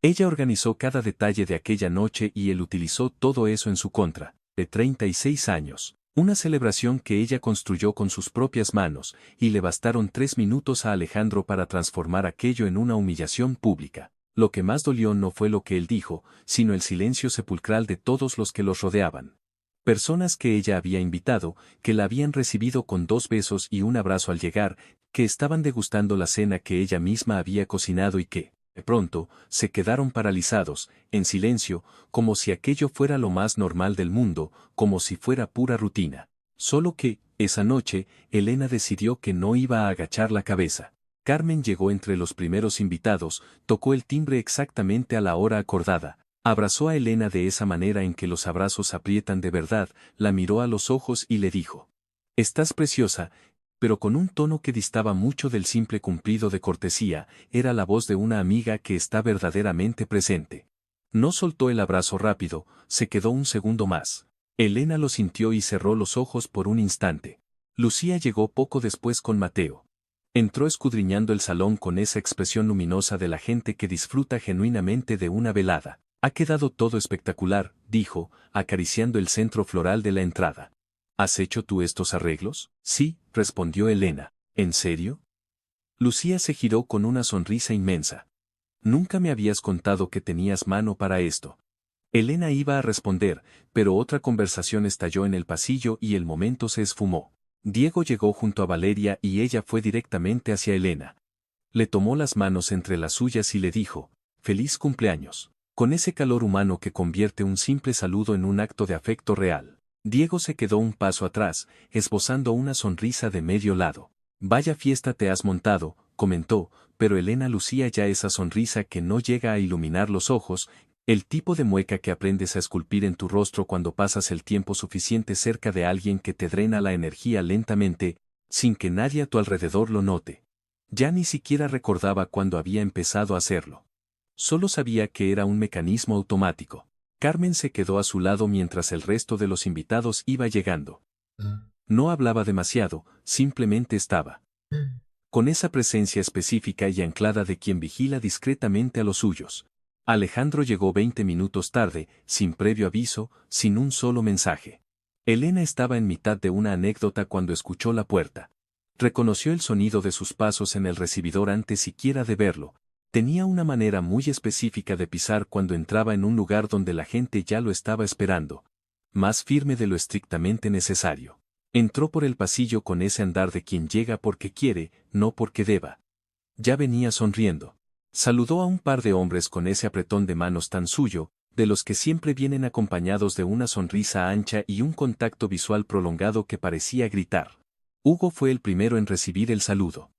Ella organizó cada detalle de aquella noche y él utilizó todo eso en su contra, de 36 años. Una celebración que ella construyó con sus propias manos, y le bastaron 3 minutos a Alejandro para transformar aquello en una humillación pública. Lo que más dolió no fue lo que él dijo, sino el silencio sepulcral de todos los que los rodeaban. Personas que ella había invitado, que la habían recibido con 2 besos y un abrazo al llegar, que estaban degustando la cena que ella misma había cocinado y que, de pronto, se quedaron paralizados, en silencio, como si aquello fuera lo más normal del mundo, como si fuera pura rutina. Solo que, esa noche, Elena decidió que no iba a agachar la cabeza. Carmen llegó entre los primeros invitados, tocó el timbre exactamente a la hora acordada, abrazó a Elena de esa manera en que los abrazos aprietan de verdad, la miró a los ojos y le dijo: «Estás preciosa», pero con un tono que distaba mucho del simple cumplido de cortesía, era la voz de una amiga que está verdaderamente presente. No soltó el abrazo rápido, se quedó un segundo más. Elena lo sintió y cerró los ojos por un instante. Lucía llegó poco después con Mateo. Entró escudriñando el salón con esa expresión luminosa de la gente que disfruta genuinamente de una velada. «Ha quedado todo espectacular», dijo, acariciando el centro floral de la entrada. «¿Has hecho tú estos arreglos?». «Sí», respondió Elena. «¿En serio?». Lucía se giró con una sonrisa inmensa. «Nunca me habías contado que tenías mano para esto». Elena iba a responder, pero otra conversación estalló en el pasillo y el momento se esfumó. Diego llegó junto a Valeria y ella fue directamente hacia Elena. Le tomó las manos entre las suyas y le dijo: «Feliz cumpleaños», con ese calor humano que convierte un simple saludo en un acto de afecto real. Diego se quedó un paso atrás, esbozando una sonrisa de medio lado. «Vaya fiesta te has montado», comentó, pero Elena lucía ya esa sonrisa que no llega a iluminar los ojos, el tipo de mueca que aprendes a esculpir en tu rostro cuando pasas el tiempo suficiente cerca de alguien que te drena la energía lentamente, sin que nadie a tu alrededor lo note. Ya ni siquiera recordaba cuándo había empezado a hacerlo. Solo sabía que era un mecanismo automático. Carmen se quedó a su lado mientras el resto de los invitados iba llegando. No hablaba demasiado, simplemente estaba. Con esa presencia específica y anclada de quien vigila discretamente a los suyos. Alejandro llegó 20 minutos tarde, sin previo aviso, sin un solo mensaje. Elena estaba en mitad de una anécdota cuando escuchó la puerta. Reconoció el sonido de sus pasos en el recibidor antes siquiera de verlo. Tenía una manera muy específica de pisar cuando entraba en un lugar donde la gente ya lo estaba esperando. Más firme de lo estrictamente necesario. Entró por el pasillo con ese andar de quien llega porque quiere, no porque deba. Ya venía sonriendo. Saludó a un par de hombres con ese apretón de manos tan suyo, de los que siempre vienen acompañados de una sonrisa ancha y un contacto visual prolongado que parecía gritar. Hugo fue el primero en recibir el saludo.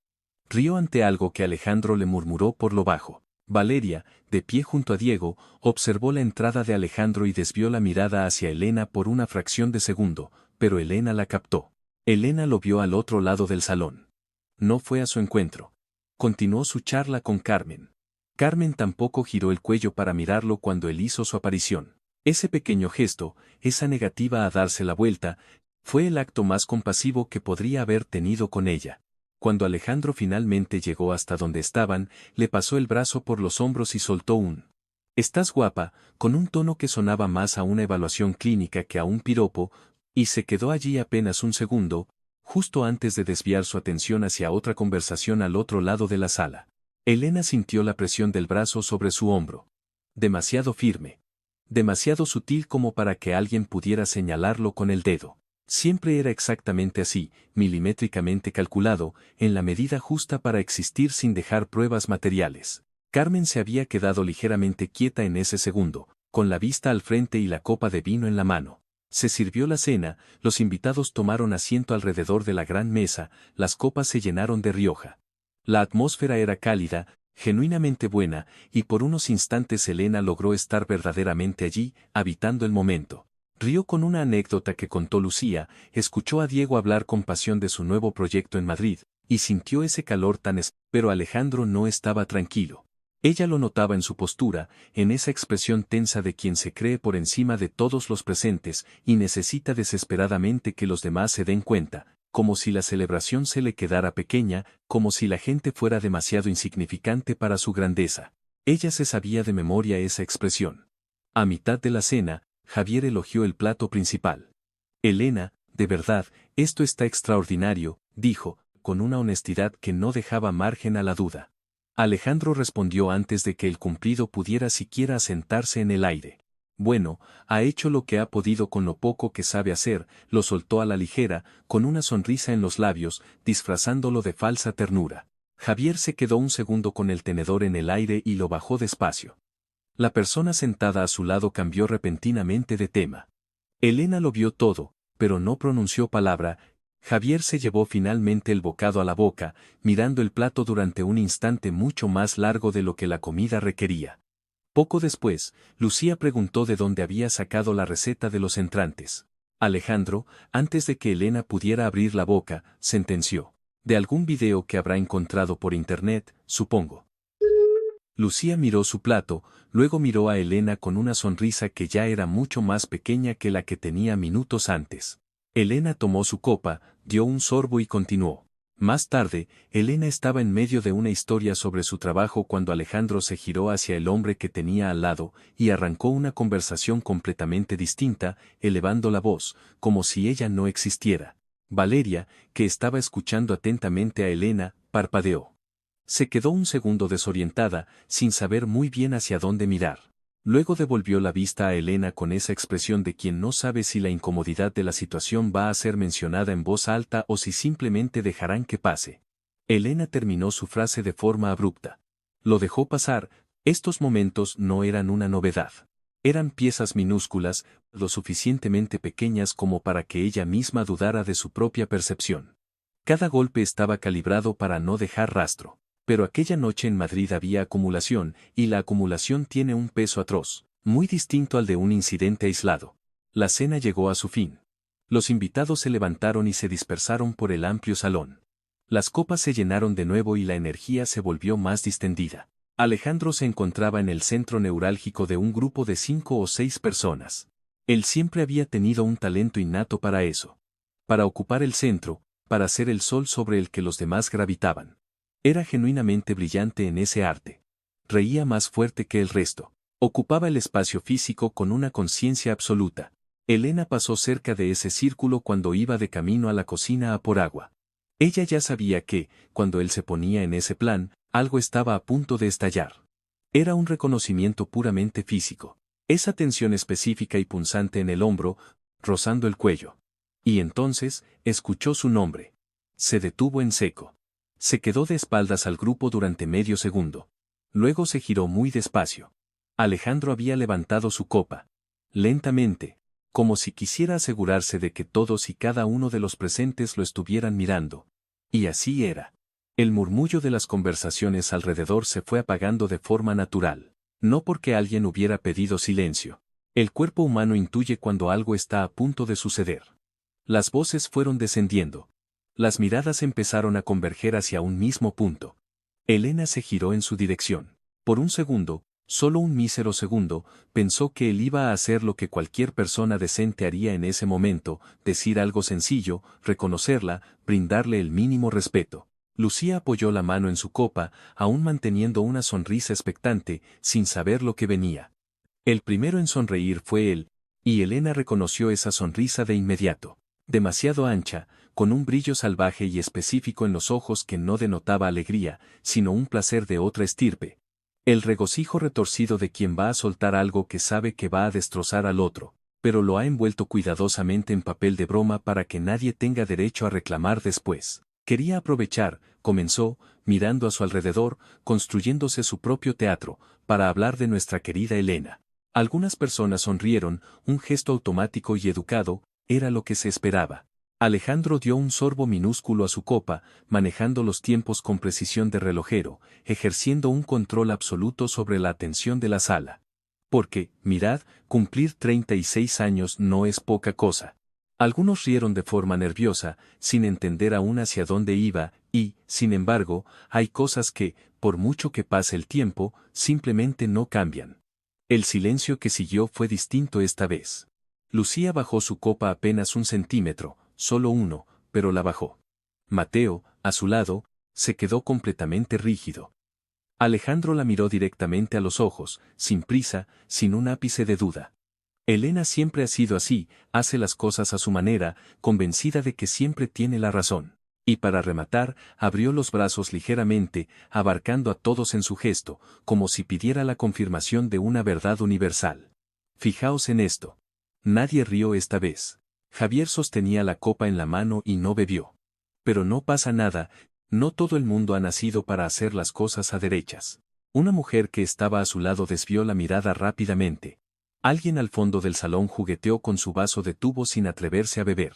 Rió ante algo que Alejandro le murmuró por lo bajo. Valeria, de pie junto a Diego, observó la entrada de Alejandro y desvió la mirada hacia Elena por una fracción de segundo, pero Elena la captó. Elena lo vio al otro lado del salón. No fue a su encuentro. Continuó su charla con Carmen. Carmen tampoco giró el cuello para mirarlo cuando él hizo su aparición. Ese pequeño gesto, esa negativa a darse la vuelta, fue el acto más compasivo que podría haber tenido con ella. Cuando Alejandro finalmente llegó hasta donde estaban, le pasó el brazo por los hombros y soltó un «Estás guapa», con un tono que sonaba más a una evaluación clínica que a un piropo, y se quedó allí apenas un segundo, justo antes de desviar su atención hacia otra conversación al otro lado de la sala. Elena sintió la presión del brazo sobre su hombro. Demasiado firme. Demasiado sutil como para que alguien pudiera señalarlo con el dedo. Siempre era exactamente así, milimétricamente calculado, en la medida justa para existir sin dejar pruebas materiales. Carmen se había quedado ligeramente quieta en ese segundo, con la vista al frente y la copa de vino en la mano. Se sirvió la cena, los invitados tomaron asiento alrededor de la gran mesa, las copas se llenaron de Rioja. La atmósfera era cálida, genuinamente buena, y por unos instantes Elena logró estar verdaderamente allí, habitando el momento. Rió con una anécdota que contó Lucía, escuchó a Diego hablar con pasión de su nuevo proyecto en Madrid, y sintió ese calor pero Alejandro no estaba tranquilo. Ella lo notaba en su postura, en esa expresión tensa de quien se cree por encima de todos los presentes y necesita desesperadamente que los demás se den cuenta, como si la celebración se le quedara pequeña, como si la gente fuera demasiado insignificante para su grandeza. Ella se sabía de memoria esa expresión. A mitad de la cena, Javier elogió el plato principal. Elena, de verdad, esto está extraordinario, dijo, con una honestidad que no dejaba margen a la duda. Alejandro respondió antes de que el cumplido pudiera siquiera asentarse en el aire. Bueno, ha hecho lo que ha podido con lo poco que sabe hacer, lo soltó a la ligera, con una sonrisa en los labios, disfrazándolo de falsa ternura. Javier se quedó un segundo con el tenedor en el aire y lo bajó despacio. La persona sentada a su lado cambió repentinamente de tema. Elena lo vio todo, pero no pronunció palabra. Javier se llevó finalmente el bocado a la boca, mirando el plato durante un instante mucho más largo de lo que la comida requería. Poco después, Lucía preguntó de dónde había sacado la receta de los entrantes. Alejandro, antes de que Elena pudiera abrir la boca, sentenció. De algún video que habrá encontrado por internet, supongo. Lucía miró su plato, luego miró a Elena con una sonrisa que ya era mucho más pequeña que la que tenía minutos antes. Elena tomó su copa, dio un sorbo y continuó. Más tarde, Elena estaba en medio de una historia sobre su trabajo cuando Alejandro se giró hacia el hombre que tenía al lado y arrancó una conversación completamente distinta, elevando la voz, como si ella no existiera. Valeria, que estaba escuchando atentamente a Elena, parpadeó. Se quedó un segundo desorientada, sin saber muy bien hacia dónde mirar. Luego devolvió la vista a Elena con esa expresión de quien no sabe si la incomodidad de la situación va a ser mencionada en voz alta o si simplemente dejarán que pase. Elena terminó su frase de forma abrupta. Lo dejó pasar, estos momentos no eran una novedad. Eran piezas minúsculas, lo suficientemente pequeñas como para que ella misma dudara de su propia percepción. Cada golpe estaba calibrado para no dejar rastro. Pero aquella noche en Madrid había acumulación, y la acumulación tiene un peso atroz, muy distinto al de un incidente aislado. La cena llegó a su fin. Los invitados se levantaron y se dispersaron por el amplio salón. Las copas se llenaron de nuevo y la energía se volvió más distendida. Alejandro se encontraba en el centro neurálgico de un grupo de 5 o 6 personas. Él siempre había tenido un talento innato para eso. Para ocupar el centro, para ser el sol sobre el que los demás gravitaban. Era genuinamente brillante en ese arte. Reía más fuerte que el resto. Ocupaba el espacio físico con una conciencia absoluta. Elena pasó cerca de ese círculo cuando iba de camino a la cocina a por agua. Ella ya sabía que, cuando él se ponía en ese plan, algo estaba a punto de estallar. Era un reconocimiento puramente físico. Esa tensión específica y punzante en el hombro, rozando el cuello. Y entonces, escuchó su nombre. Se detuvo en seco. Se quedó de espaldas al grupo durante medio segundo. Luego se giró muy despacio. Alejandro había levantado su copa. Lentamente, como si quisiera asegurarse de que todos y cada uno de los presentes lo estuvieran mirando. Y así era. El murmullo de las conversaciones alrededor se fue apagando de forma natural. No porque alguien hubiera pedido silencio. El cuerpo humano intuye cuando algo está a punto de suceder. Las voces fueron descendiendo. Las miradas empezaron a converger hacia un mismo punto. Elena se giró en su dirección. Por un segundo, solo un mísero segundo, pensó que él iba a hacer lo que cualquier persona decente haría en ese momento, decir algo sencillo, reconocerla, brindarle el mínimo respeto. Lucía apoyó la mano en su copa, aún manteniendo una sonrisa expectante, sin saber lo que venía. El primero en sonreír fue él, y Elena reconoció esa sonrisa de inmediato. Demasiado ancha, con un brillo salvaje y específico en los ojos que no denotaba alegría, sino un placer de otra estirpe. El regocijo retorcido de quien va a soltar algo que sabe que va a destrozar al otro, pero lo ha envuelto cuidadosamente en papel de broma para que nadie tenga derecho a reclamar después. Quería aprovechar, comenzó, mirando a su alrededor, construyéndose su propio teatro, para hablar de nuestra querida Elena. Algunas personas sonrieron, un gesto automático y educado, era lo que se esperaba. Alejandro dio un sorbo minúsculo a su copa, manejando los tiempos con precisión de relojero, ejerciendo un control absoluto sobre la atención de la sala. Porque, mirad, cumplir 36 años no es poca cosa. Algunos rieron de forma nerviosa, sin entender aún hacia dónde iba, y, sin embargo, hay cosas que, por mucho que pase el tiempo, simplemente no cambian. El silencio que siguió fue distinto esta vez. Lucía bajó su copa apenas un centímetro, solo uno, pero la bajó. Mateo, a su lado, se quedó completamente rígido. Alejandro la miró directamente a los ojos, sin prisa, sin un ápice de duda. Elena siempre ha sido así, hace las cosas a su manera, convencida de que siempre tiene la razón. Y para rematar, abrió los brazos ligeramente, abarcando a todos en su gesto, como si pidiera la confirmación de una verdad universal. Fijaos en esto. Nadie rió esta vez. Javier sostenía la copa en la mano y no bebió. Pero no pasa nada, no todo el mundo ha nacido para hacer las cosas a derechas. Una mujer que estaba a su lado desvió la mirada rápidamente. Alguien al fondo del salón jugueteó con su vaso de tubo sin atreverse a beber.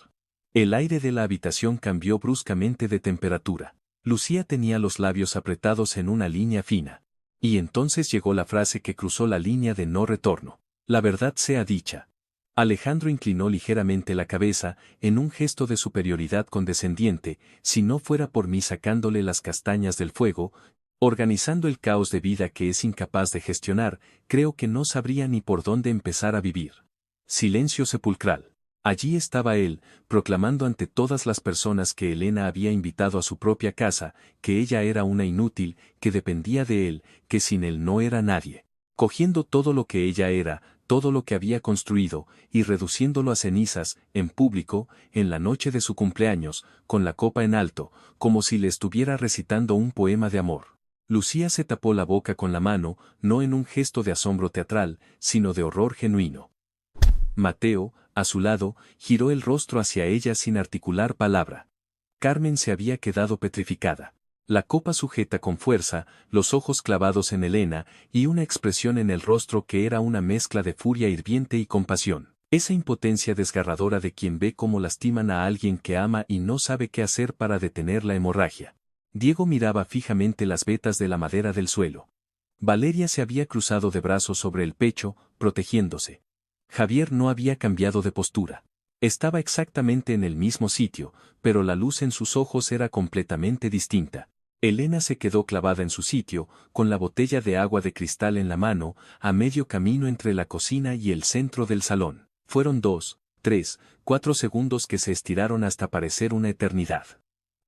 El aire de la habitación cambió bruscamente de temperatura. Lucía tenía los labios apretados en una línea fina. Y entonces llegó la frase que cruzó la línea de no retorno. La verdad sea dicha. Alejandro inclinó ligeramente la cabeza, en un gesto de superioridad condescendiente, si no fuera por mí sacándole las castañas del fuego, organizando el caos de vida que es incapaz de gestionar, creo que no sabría ni por dónde empezar a vivir. Silencio sepulcral. Allí estaba él, proclamando ante todas las personas que Elena había invitado a su propia casa, que ella era una inútil, que dependía de él, que sin él no era nadie. Cogiendo todo lo que ella era, todo lo que había construido, y reduciéndolo a cenizas, en público, en la noche de su cumpleaños, con la copa en alto, como si le estuviera recitando un poema de amor. Lucía se tapó la boca con la mano, no en un gesto de asombro teatral, sino de horror genuino. Mateo, a su lado, giró el rostro hacia ella sin articular palabra. Carmen se había quedado petrificada. La copa sujeta con fuerza, los ojos clavados en Elena, y una expresión en el rostro que era una mezcla de furia hirviente y compasión. Esa impotencia desgarradora de quien ve cómo lastiman a alguien que ama y no sabe qué hacer para detener la hemorragia. Diego miraba fijamente las vetas de la madera del suelo. Valeria se había cruzado de brazos sobre el pecho, protegiéndose. Javier no había cambiado de postura. Estaba exactamente en el mismo sitio, pero la luz en sus ojos era completamente distinta. Elena se quedó clavada en su sitio, con la botella de agua de cristal en la mano, a medio camino entre la cocina y el centro del salón. Fueron 2, 3, 4 segundos que se estiraron hasta parecer una eternidad.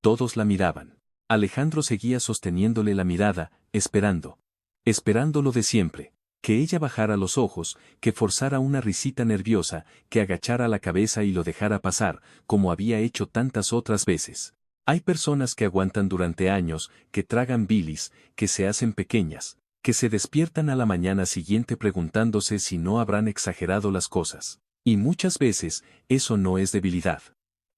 Todos la miraban. Alejandro seguía sosteniéndole la mirada, esperando. Esperando lo de siempre. Que ella bajara los ojos, que forzara una risita nerviosa, que agachara la cabeza y lo dejara pasar, como había hecho tantas otras veces. Hay personas que aguantan durante años, que tragan bilis, que se hacen pequeñas, que se despiertan a la mañana siguiente preguntándose si no habrán exagerado las cosas. Y muchas veces, eso no es debilidad.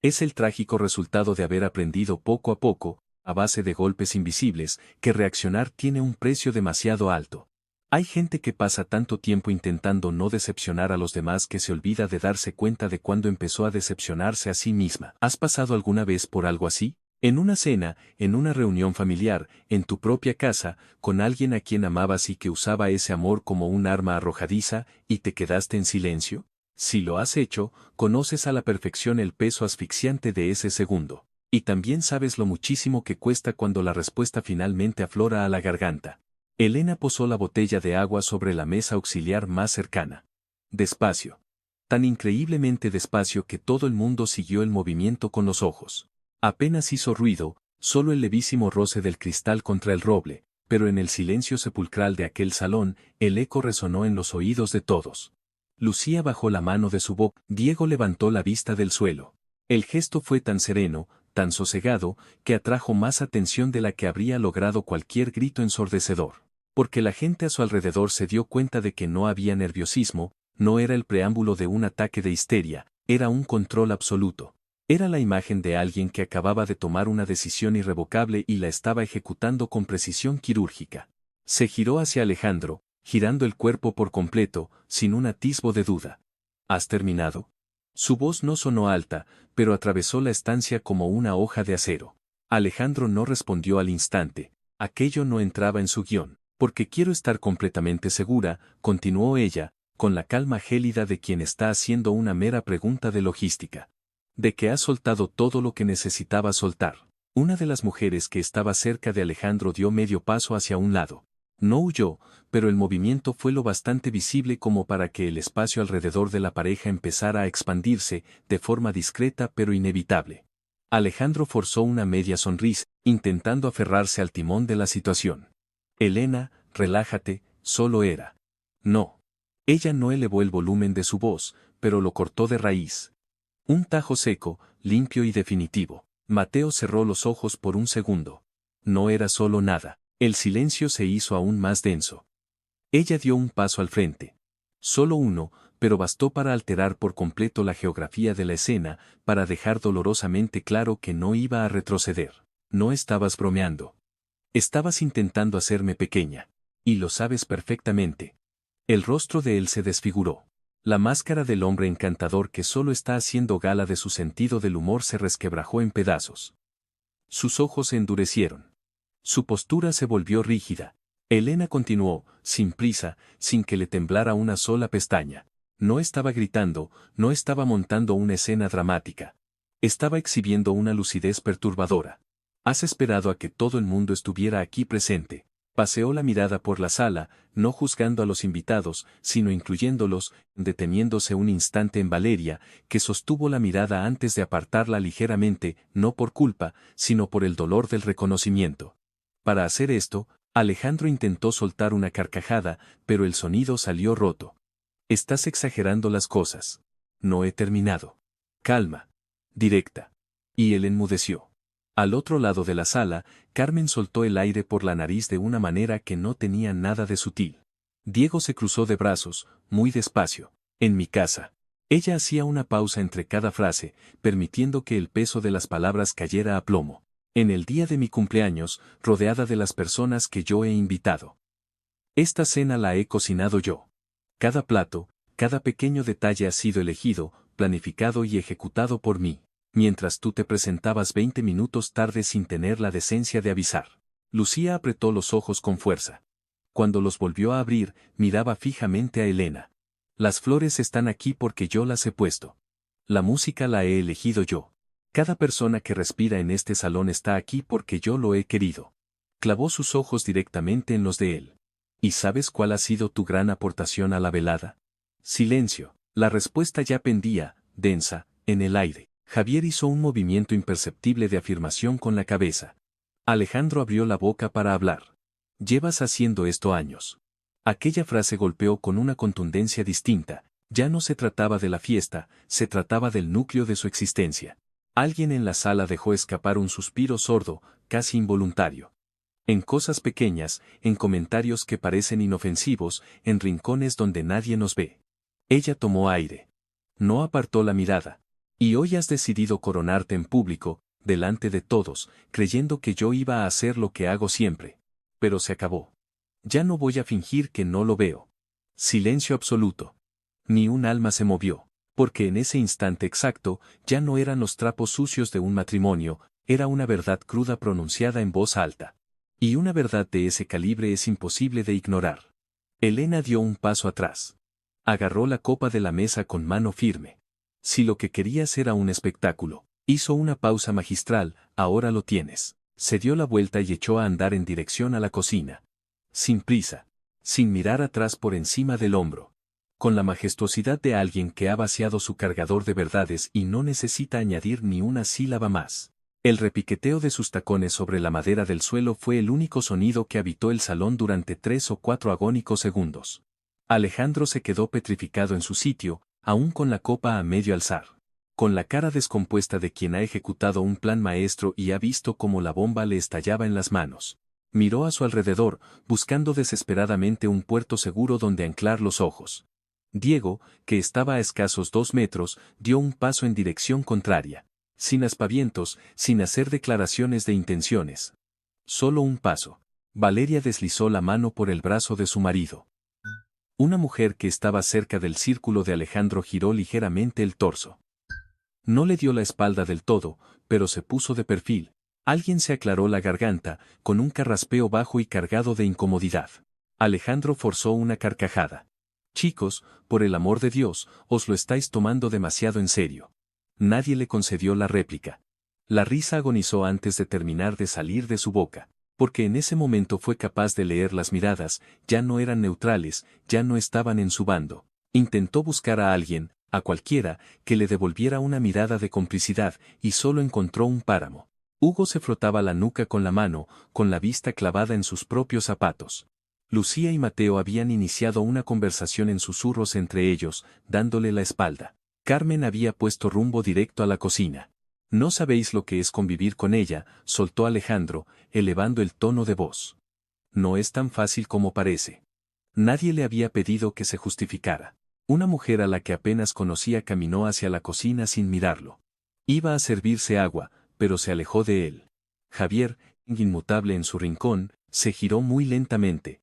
Es el trágico resultado de haber aprendido poco a poco, a base de golpes invisibles, que reaccionar tiene un precio demasiado alto. Hay gente que pasa tanto tiempo intentando no decepcionar a los demás que se olvida de darse cuenta de cuándo empezó a decepcionarse a sí misma. ¿Has pasado alguna vez por algo así? En una cena, en una reunión familiar, en tu propia casa, con alguien a quien amabas y que usaba ese amor como un arma arrojadiza, y te quedaste en silencio? Si lo has hecho, conoces a la perfección el peso asfixiante de ese segundo. Y también sabes lo muchísimo que cuesta cuando la respuesta finalmente aflora a la garganta. Elena posó la botella de agua sobre la mesa auxiliar más cercana. Despacio. Tan increíblemente despacio que todo el mundo siguió el movimiento con los ojos. Apenas hizo ruido, solo el levísimo roce del cristal contra el roble, pero en el silencio sepulcral de aquel salón, el eco resonó en los oídos de todos. Lucía bajó la mano de su boca, Diego levantó la vista del suelo. El gesto fue tan sereno, tan sosegado, que atrajo más atención de la que habría logrado cualquier grito ensordecedor. Porque la gente a su alrededor se dio cuenta de que no había nerviosismo, no era el preámbulo de un ataque de histeria, era un control absoluto. Era la imagen de alguien que acababa de tomar una decisión irrevocable y la estaba ejecutando con precisión quirúrgica. Se giró hacia Alejandro, girando el cuerpo por completo, sin un atisbo de duda. ¿Has terminado? Su voz no sonó alta, pero atravesó la estancia como una hoja de acero. Alejandro no respondió al instante. Aquello no entraba en su guión. Porque quiero estar completamente segura, continuó ella, con la calma gélida de quien está haciendo una mera pregunta de logística. De que has soltado todo lo que necesitaba soltar. Una de las mujeres que estaba cerca de Alejandro dio medio paso hacia un lado. No huyó, pero el movimiento fue lo bastante visible como para que el espacio alrededor de la pareja empezara a expandirse, de forma discreta pero inevitable. Alejandro forzó una media sonrisa, intentando aferrarse al timón de la situación. Elena, relájate, solo era. No. Ella no elevó el volumen de su voz, pero lo cortó de raíz. Un tajo seco, limpio y definitivo. Mateo cerró los ojos por un segundo. No era solo nada. El silencio se hizo aún más denso. Ella dio un paso al frente. Solo uno, pero bastó para alterar por completo la geografía de la escena, para dejar dolorosamente claro que no iba a retroceder. No estabas bromeando. Estabas intentando hacerme pequeña. Y lo sabes perfectamente. El rostro de él se desfiguró. La máscara del hombre encantador que solo está haciendo gala de su sentido del humor se resquebrajó en pedazos. Sus ojos se endurecieron. Su postura se volvió rígida. Elena continuó, sin prisa, sin que le temblara una sola pestaña. No estaba gritando, no estaba montando una escena dramática. Estaba exhibiendo una lucidez perturbadora. Has esperado a que todo el mundo estuviera aquí presente. Paseó la mirada por la sala, no juzgando a los invitados, sino incluyéndolos, deteniéndose un instante en Valeria, que sostuvo la mirada antes de apartarla ligeramente, no por culpa, sino por el dolor del reconocimiento. Para hacer esto, Alejandro intentó soltar una carcajada, pero el sonido salió roto. Estás exagerando las cosas. No he terminado. Calma. Directa. Y él enmudeció. Al otro lado de la sala, Carmen soltó el aire por la nariz de una manera que no tenía nada de sutil. Diego se cruzó de brazos, muy despacio. En mi casa. Ella hacía una pausa entre cada frase, permitiendo que el peso de las palabras cayera a plomo. En el día de mi cumpleaños, rodeada de las personas que yo he invitado. Esta cena la he cocinado yo. Cada plato, cada pequeño detalle ha sido elegido, planificado y ejecutado por mí. Mientras tú te presentabas 20 minutos tarde sin tener la decencia de avisar. Lucía apretó los ojos con fuerza. Cuando los volvió a abrir, miraba fijamente a Elena. Las flores están aquí porque yo las he puesto. La música la he elegido yo. Cada persona que respira en este salón está aquí porque yo lo he querido. Clavó sus ojos directamente en los de él. ¿Y sabes cuál ha sido tu gran aportación a la velada? Silencio. La respuesta ya pendía, densa, en el aire. Javier hizo un movimiento imperceptible de afirmación con la cabeza. Alejandro abrió la boca para hablar. Llevas haciendo esto años. Aquella frase golpeó con una contundencia distinta. Ya no se trataba de la fiesta, se trataba del núcleo de su existencia. Alguien en la sala dejó escapar un suspiro sordo, casi involuntario. En cosas pequeñas, en comentarios que parecen inofensivos, en rincones donde nadie nos ve. Ella tomó aire. No apartó la mirada. Y hoy has decidido coronarte en público, delante de todos, creyendo que yo iba a hacer lo que hago siempre. Pero se acabó. Ya no voy a fingir que no lo veo. Silencio absoluto. Ni un alma se movió, porque en ese instante exacto, ya no eran los trapos sucios de un matrimonio, era una verdad cruda pronunciada en voz alta. Y una verdad de ese calibre es imposible de ignorar. Elena dio un paso atrás. Agarró la copa de la mesa con mano firme. Si lo que querías era un espectáculo, hizo una pausa magistral, ahora lo tienes. Se dio la vuelta y echó a andar en dirección a la cocina. Sin prisa. Sin mirar atrás por encima del hombro. Con la majestuosidad de alguien que ha vaciado su cargador de verdades y no necesita añadir ni una sílaba más. El repiqueteo de sus tacones sobre la madera del suelo fue el único sonido que habitó el salón durante 3 o 4 agónicos segundos. Alejandro se quedó petrificado en su sitio, aún con la copa a medio alzar. Con la cara descompuesta de quien ha ejecutado un plan maestro y ha visto cómo la bomba le estallaba en las manos. Miró a su alrededor, buscando desesperadamente un puerto seguro donde anclar los ojos. Diego, que estaba a escasos 2 metros, dio un paso en dirección contraria. Sin aspavientos, sin hacer declaraciones de intenciones. Solo un paso. Valeria deslizó la mano por el brazo de su marido. Una mujer que estaba cerca del círculo de Alejandro giró ligeramente el torso. No le dio la espalda del todo, pero se puso de perfil. Alguien se aclaró la garganta, con un carraspeo bajo y cargado de incomodidad. Alejandro forzó una carcajada. Chicos, por el amor de Dios, os lo estáis tomando demasiado en serio. Nadie le concedió la réplica. La risa agonizó antes de terminar de salir de su boca, porque en ese momento fue capaz de leer las miradas, ya no eran neutrales, ya no estaban en su bando. Intentó buscar a alguien, a cualquiera, que le devolviera una mirada de complicidad, y solo encontró un páramo. Hugo se frotaba la nuca con la mano, con la vista clavada en sus propios zapatos. Lucía y Mateo habían iniciado una conversación en susurros entre ellos, dándole la espalda. Carmen había puesto rumbo directo a la cocina. No sabéis lo que es convivir con ella, soltó Alejandro, elevando el tono de voz. No es tan fácil como parece. Nadie le había pedido que se justificara. Una mujer a la que apenas conocía caminó hacia la cocina sin mirarlo. Iba a servirse agua, pero se alejó de él. Javier, inmutable en su rincón, se giró muy lentamente.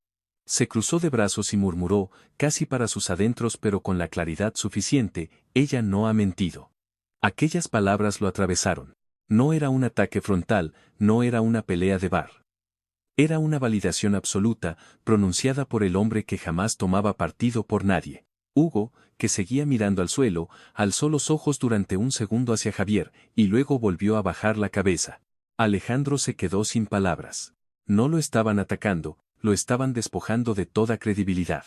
Se cruzó de brazos y murmuró, casi para sus adentros pero con la claridad suficiente, ella no ha mentido. Aquellas palabras lo atravesaron. No era un ataque frontal, no era una pelea de bar. Era una validación absoluta, pronunciada por el hombre que jamás tomaba partido por nadie. Hugo, que seguía mirando al suelo, alzó los ojos durante un segundo hacia Javier, y luego volvió a bajar la cabeza. Alejandro se quedó sin palabras. No lo estaban atacando, lo estaban despojando de toda credibilidad.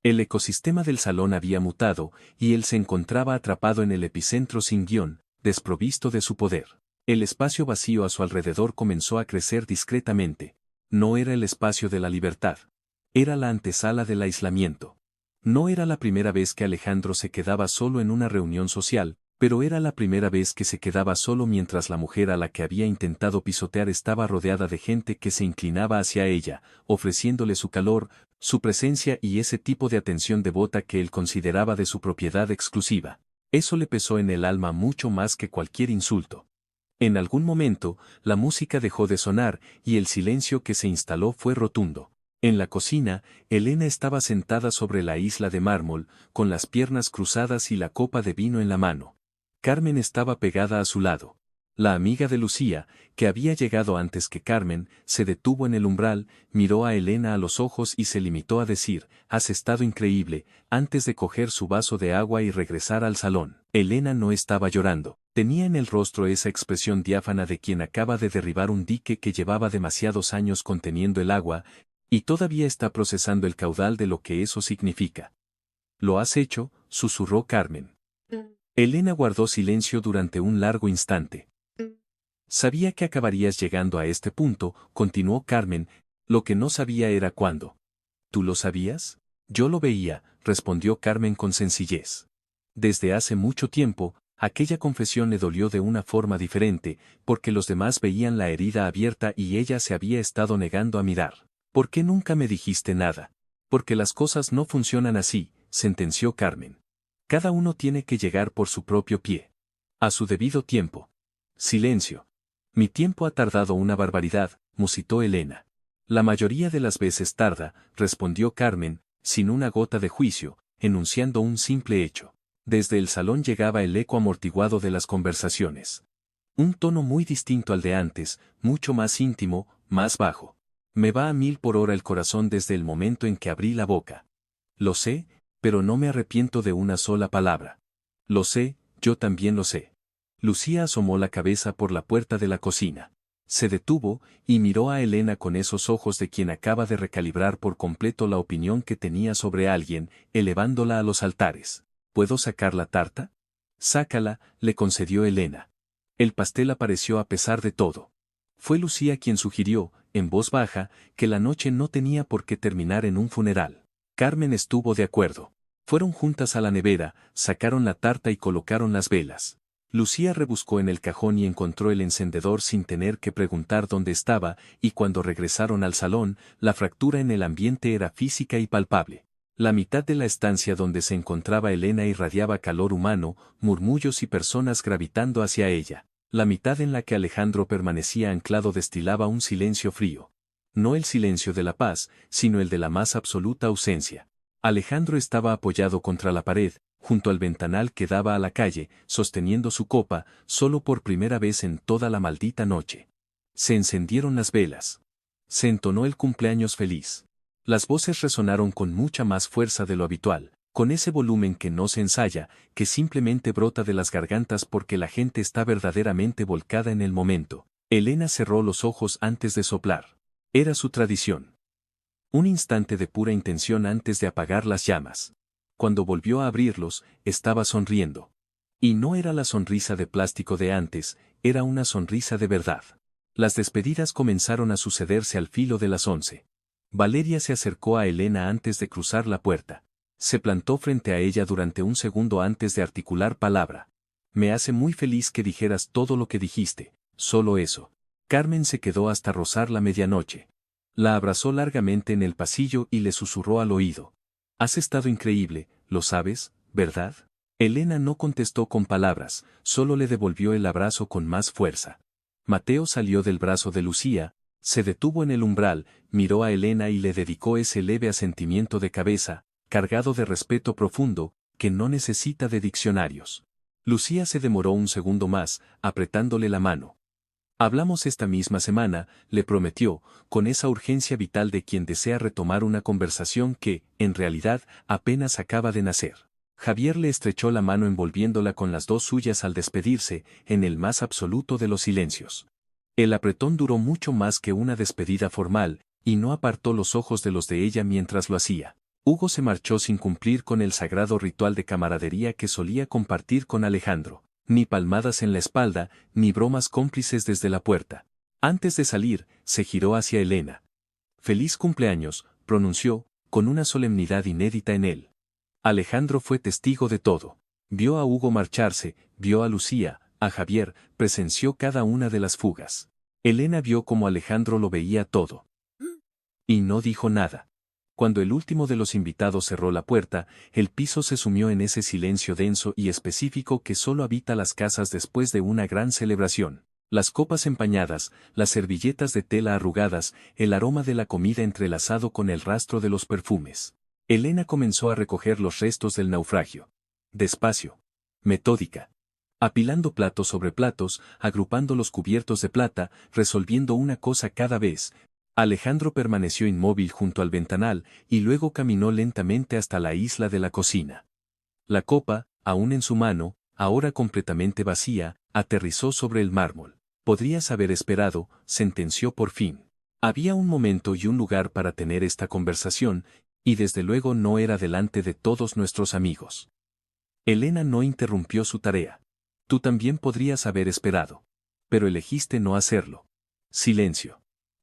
El ecosistema del salón había mutado, y él se encontraba atrapado en el epicentro sin guión, desprovisto de su poder. El espacio vacío a su alrededor comenzó a crecer discretamente. No era el espacio de la libertad. Era la antesala del aislamiento. No era la primera vez que Alejandro se quedaba solo en una reunión social, pero era la primera vez que se quedaba solo mientras la mujer a la que había intentado pisotear estaba rodeada de gente que se inclinaba hacia ella, ofreciéndole su calor, su presencia y ese tipo de atención devota que él consideraba de su propiedad exclusiva. Eso le pesó en el alma mucho más que cualquier insulto. En algún momento, la música dejó de sonar y el silencio que se instaló fue rotundo. En la cocina, Elena estaba sentada sobre la isla de mármol, con las piernas cruzadas y la copa de vino en la mano. Carmen estaba pegada a su lado. La amiga de Lucía, que había llegado antes que Carmen, se detuvo en el umbral, miró a Elena a los ojos y se limitó a decir, «Has estado increíble», antes de coger su vaso de agua y regresar al salón. Elena no estaba llorando. Tenía en el rostro esa expresión diáfana de quien acaba de derribar un dique que llevaba demasiados años conteniendo el agua, y todavía está procesando el caudal de lo que eso significa. «¿Lo has hecho?», susurró Carmen. Elena guardó silencio durante un largo instante. Sabía que acabarías llegando a este punto, continuó Carmen, lo que no sabía era cuándo. ¿Tú lo sabías? Yo lo veía, respondió Carmen con sencillez. Desde hace mucho tiempo, aquella confesión le dolió de una forma diferente, porque los demás veían la herida abierta y ella se había estado negando a mirar. ¿Por qué nunca me dijiste nada? Porque las cosas no funcionan así, sentenció Carmen. Cada uno tiene que llegar por su propio pie. A su debido tiempo. Silencio. Mi tiempo ha tardado una barbaridad, musitó Elena. La mayoría de las veces tarda, respondió Carmen, sin una gota de juicio, enunciando un simple hecho. Desde el salón llegaba el eco amortiguado de las conversaciones. Un tono muy distinto al de antes, mucho más íntimo, más bajo. Me va a 1000 por hora el corazón desde el momento en que abrí la boca. Lo sé, pero no me arrepiento de una sola palabra. Lo sé, yo también lo sé. Lucía asomó la cabeza por la puerta de la cocina. Se detuvo y miró a Elena con esos ojos de quien acaba de recalibrar por completo la opinión que tenía sobre alguien, elevándola a los altares. ¿Puedo sacar la tarta? Sácala, le concedió Elena. El pastel apareció a pesar de todo. Fue Lucía quien sugirió, en voz baja, que la noche no tenía por qué terminar en un funeral. Carmen estuvo de acuerdo. Fueron juntas a la nevera, sacaron la tarta y colocaron las velas. Lucía rebuscó en el cajón y encontró el encendedor sin tener que preguntar dónde estaba, y cuando regresaron al salón, la fractura en el ambiente era física y palpable. La mitad de la estancia donde se encontraba Elena irradiaba calor humano, murmullos y personas gravitando hacia ella. La mitad en la que Alejandro permanecía anclado destilaba un silencio frío. No el silencio de la paz, sino el de la más absoluta ausencia. Alejandro estaba apoyado contra la pared, junto al ventanal que daba a la calle, sosteniendo su copa, solo por primera vez en toda la maldita noche. Se encendieron las velas. Se entonó el cumpleaños feliz. Las voces resonaron con mucha más fuerza de lo habitual, con ese volumen que no se ensaya, que simplemente brota de las gargantas porque la gente está verdaderamente volcada en el momento. Elena cerró los ojos antes de soplar. Era su tradición. Un instante de pura intención antes de apagar las llamas. Cuando volvió a abrirlos, estaba sonriendo. Y no era la sonrisa de plástico de antes, era una sonrisa de verdad. Las despedidas comenzaron a sucederse al filo de las 11. Valeria se acercó a Elena antes de cruzar la puerta. Se plantó frente a ella durante un segundo antes de articular palabra. Me hace muy feliz que dijeras todo lo que dijiste, solo eso. Carmen se quedó hasta rozar la medianoche. La abrazó largamente en el pasillo y le susurró al oído. Has estado increíble, lo sabes, ¿verdad? Elena no contestó con palabras, solo le devolvió el abrazo con más fuerza. Mateo salió del brazo de Lucía, se detuvo en el umbral, miró a Elena y le dedicó ese leve asentimiento de cabeza, cargado de respeto profundo, que no necesita de diccionarios. Lucía se demoró un segundo más, apretándole la mano. Hablamos esta misma semana, le prometió, con esa urgencia vital de quien desea retomar una conversación que, en realidad, apenas acaba de nacer. Javier le estrechó la mano envolviéndola con las dos suyas al despedirse, en el más absoluto de los silencios. El apretón duró mucho más que una despedida formal, y no apartó los ojos de los de ella mientras lo hacía. Hugo se marchó sin cumplir con el sagrado ritual de camaradería que solía compartir con Alejandro. Ni palmadas en la espalda, ni bromas cómplices desde la puerta. Antes de salir, se giró hacia Elena. «Feliz cumpleaños», pronunció, con una solemnidad inédita en él. Alejandro fue testigo de todo. Vio a Hugo marcharse, vio a Lucía, a Javier, presenció cada una de las fugas. Elena vio cómo Alejandro lo veía todo. Y no dijo nada. Cuando el último de los invitados cerró la puerta, el piso se sumió en ese silencio denso y específico que solo habita las casas después de una gran celebración. Las copas empañadas, las servilletas de tela arrugadas, el aroma de la comida entrelazado con el rastro de los perfumes. Elena comenzó a recoger los restos del naufragio. Despacio. Metódica. Apilando platos sobre platos, agrupando los cubiertos de plata, resolviendo una cosa cada vez. Alejandro permaneció inmóvil junto al ventanal y luego caminó lentamente hasta la isla de la cocina. La copa, aún en su mano, ahora completamente vacía, aterrizó sobre el mármol. Podrías haber esperado, sentenció por fin. Había un momento y un lugar para tener esta conversación, y desde luego no era delante de todos nuestros amigos. Elena no interrumpió su tarea. Tú también podrías haber esperado. Pero elegiste no hacerlo. Silencio.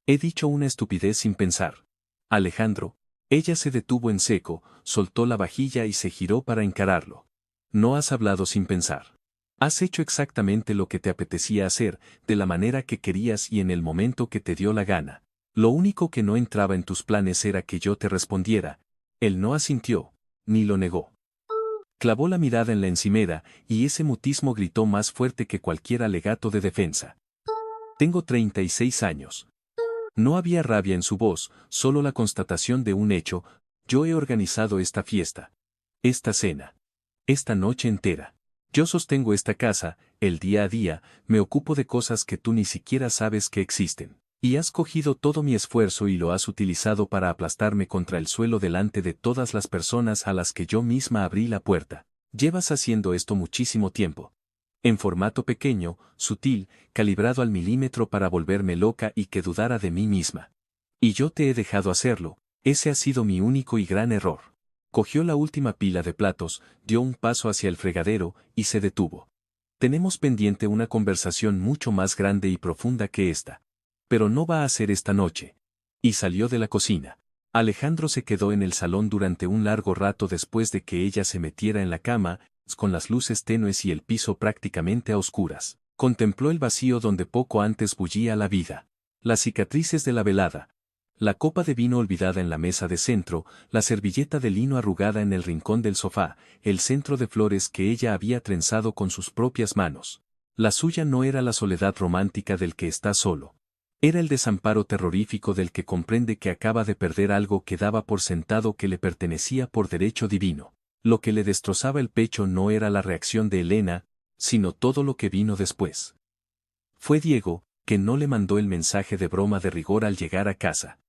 He dicho una estupidez sin pensar. Alejandro. Ella se detuvo en seco, soltó la vajilla y se giró para encararlo. No has hablado sin pensar. Has hecho exactamente lo que te apetecía hacer, de la manera que querías y en el momento que te dio la gana. Lo único que no entraba en tus planes era que yo te respondiera. Él no asintió, ni lo negó. Clavó la mirada en la encimera, y ese mutismo gritó más fuerte que cualquier alegato de defensa. Tengo 36 años. No había rabia en su voz, solo la constatación de un hecho. Yo he organizado esta fiesta. Esta cena. Esta noche entera. Yo sostengo esta casa, el día a día, me ocupo de cosas que tú ni siquiera sabes que existen. Y has cogido todo mi esfuerzo y lo has utilizado para aplastarme contra el suelo delante de todas las personas a las que yo misma abrí la puerta. Llevas haciendo esto muchísimo tiempo. En formato pequeño, sutil, calibrado al milímetro para volverme loca y que dudara de mí misma. Y yo te he dejado hacerlo, ese ha sido mi único y gran error. Cogió la última pila de platos, dio un paso hacia el fregadero, y se detuvo. Tenemos pendiente una conversación mucho más grande y profunda que esta. Pero no va a ser esta noche. Y salió de la cocina. Alejandro se quedó en el salón durante un largo rato después de que ella se metiera en la cama, con las luces tenues y el piso prácticamente a oscuras. Contempló el vacío donde poco antes bullía la vida. Las cicatrices de la velada. La copa de vino olvidada en la mesa de centro, la servilleta de lino arrugada en el rincón del sofá, el centro de flores que ella había trenzado con sus propias manos. La suya no era la soledad romántica del que está solo. Era el desamparo terrorífico del que comprende que acaba de perder algo que daba por sentado que le pertenecía por derecho divino. Lo que le destrozaba el pecho no era la reacción de Elena, sino todo lo que vino después. Fue Diego, que no le mandó el mensaje de broma de rigor al llegar a casa.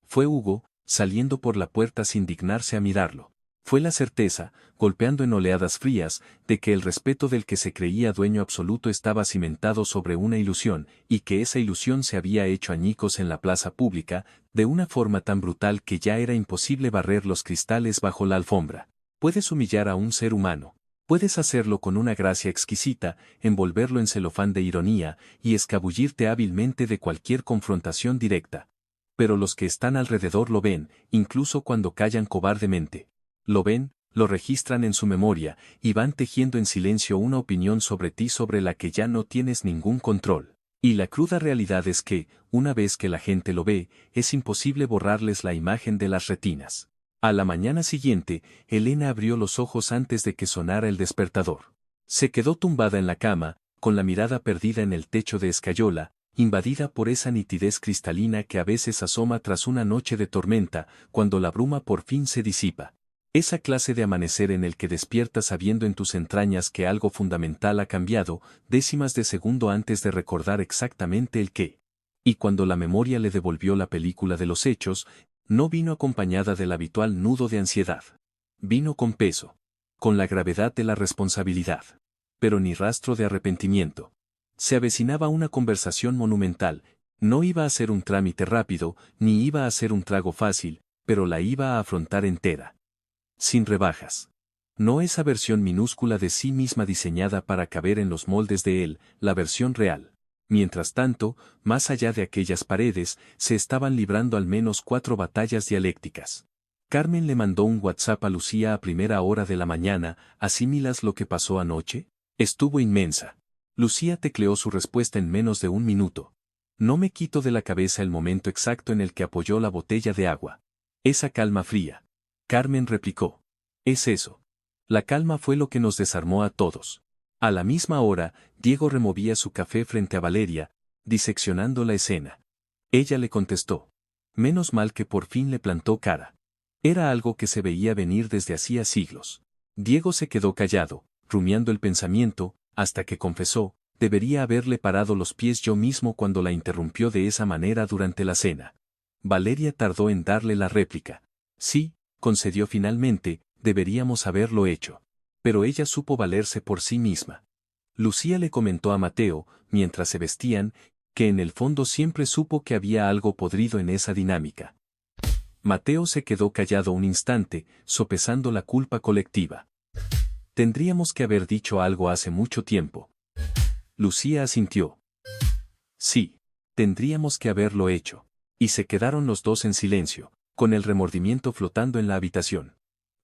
Fue Hugo, saliendo por la puerta sin dignarse a mirarlo. Fue la certeza, golpeando en oleadas frías, de que el respeto del que se creía dueño absoluto estaba cimentado sobre una ilusión, y que esa ilusión se había hecho añicos en la plaza pública, de una forma tan brutal que ya era imposible barrer los cristales bajo la alfombra. Puedes humillar a un ser humano, Puedes hacerlo con una gracia exquisita, envolverlo en celofán de ironía y escabullirte hábilmente de cualquier confrontación directa. Pero los que están alrededor lo ven, incluso cuando callan cobardemente. Lo ven, lo registran en su memoria, y van tejiendo en silencio una opinión sobre ti sobre la que ya no tienes ningún control. Y la cruda realidad es que, una vez que la gente lo ve, es imposible borrarles la imagen de las retinas. A la mañana siguiente, Elena abrió los ojos antes de que sonara el despertador. Se quedó tumbada en la cama, con la mirada perdida en el techo de escayola, invadida por esa nitidez cristalina que a veces asoma tras una noche de tormenta, cuando la bruma por fin se disipa. Esa clase de amanecer en el que despiertas sabiendo en tus entrañas que algo fundamental ha cambiado, décimas de segundo antes de recordar exactamente el qué. Y cuando la memoria le devolvió la película de los hechos, no vino acompañada del habitual nudo de ansiedad. Vino con peso. Con la gravedad de la responsabilidad. Pero ni rastro de arrepentimiento. Se avecinaba una conversación monumental. No iba a ser un trámite rápido, ni iba a ser un trago fácil, pero la iba a afrontar entera. Sin rebajas. No esa versión minúscula de sí misma diseñada para caber en los moldes de él, la versión real. Mientras tanto, más allá de aquellas paredes, se estaban librando al menos 4 batallas dialécticas. Carmen le mandó un WhatsApp a Lucía a primera hora de la mañana. ¿Asimilas lo que pasó anoche? Estuvo inmensa. Lucía tecleó su respuesta en menos de un minuto. No me quito de la cabeza el momento exacto en el que apoyó la botella de agua. Esa calma fría. Carmen replicó. Es eso. La calma fue lo que nos desarmó a todos. A la misma hora, Diego removía su café frente a Valeria, diseccionando la escena. Ella le contestó. Menos mal que por fin le plantó cara. Era algo que se veía venir desde hacía siglos. Diego se quedó callado, rumiando el pensamiento, hasta que confesó, debería haberle parado los pies yo mismo cuando la interrumpió de esa manera durante la cena. Valeria tardó en darle la réplica. Sí, concedió finalmente, deberíamos haberlo hecho. Pero ella supo valerse por sí misma. Lucía le comentó a Mateo, mientras se vestían, que en el fondo siempre supo que había algo podrido en esa dinámica. Mateo se quedó callado un instante, sopesando la culpa colectiva. Tendríamos que haber dicho algo hace mucho tiempo. Lucía asintió. Sí, tendríamos que haberlo hecho. Y se quedaron los dos en silencio, con el remordimiento flotando en la habitación.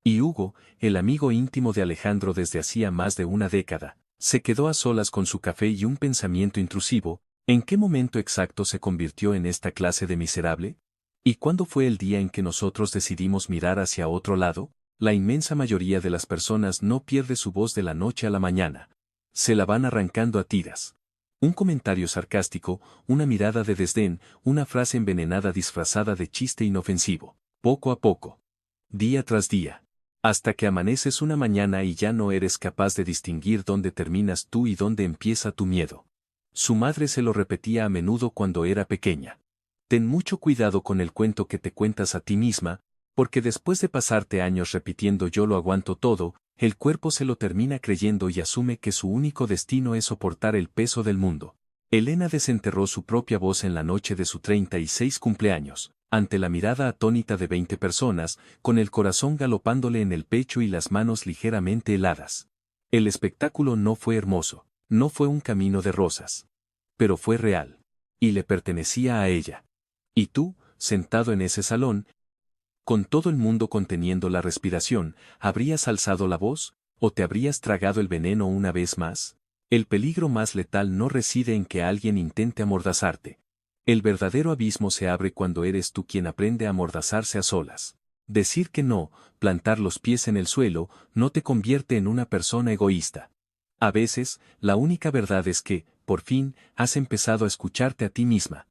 Y Hugo, el amigo íntimo de Alejandro desde hacía más de una década, se quedó a solas con su café y un pensamiento intrusivo. ¿En qué momento exacto se convirtió en esta clase de miserable? ¿Y cuándo fue el día en que nosotros decidimos mirar hacia otro lado? La inmensa mayoría de las personas no pierde su voz de la noche a la mañana. Se la van arrancando a tiras. Un comentario sarcástico, una mirada de desdén, una frase envenenada disfrazada de chiste inofensivo. Poco a poco. Día tras día. Hasta que amaneces una mañana y ya no eres capaz de distinguir dónde terminas tú y dónde empieza tu miedo. Su madre se lo repetía a menudo cuando era pequeña. Ten mucho cuidado con el cuento que te cuentas a ti misma, porque después de pasarte años repitiendo yo lo aguanto todo, el cuerpo se lo termina creyendo y asume que su único destino es soportar el peso del mundo. Elena desenterró su propia voz en la noche de su 36 cumpleaños, ante la mirada atónita de 20 personas, con el corazón galopándole en el pecho y las manos ligeramente heladas. El espectáculo no fue hermoso, no fue un camino de rosas. Pero fue real. Y le pertenecía a ella. Y tú, sentado en ese salón, con todo el mundo conteniendo la respiración, ¿habrías alzado la voz, o te habrías tragado el veneno una vez más? El peligro más letal no reside en que alguien intente amordazarte. El verdadero abismo se abre cuando eres tú quien aprende a amordazarse a solas. Decir que no, plantar los pies en el suelo, no te convierte en una persona egoísta. A veces, la única verdad es que, por fin, has empezado a escucharte a ti misma.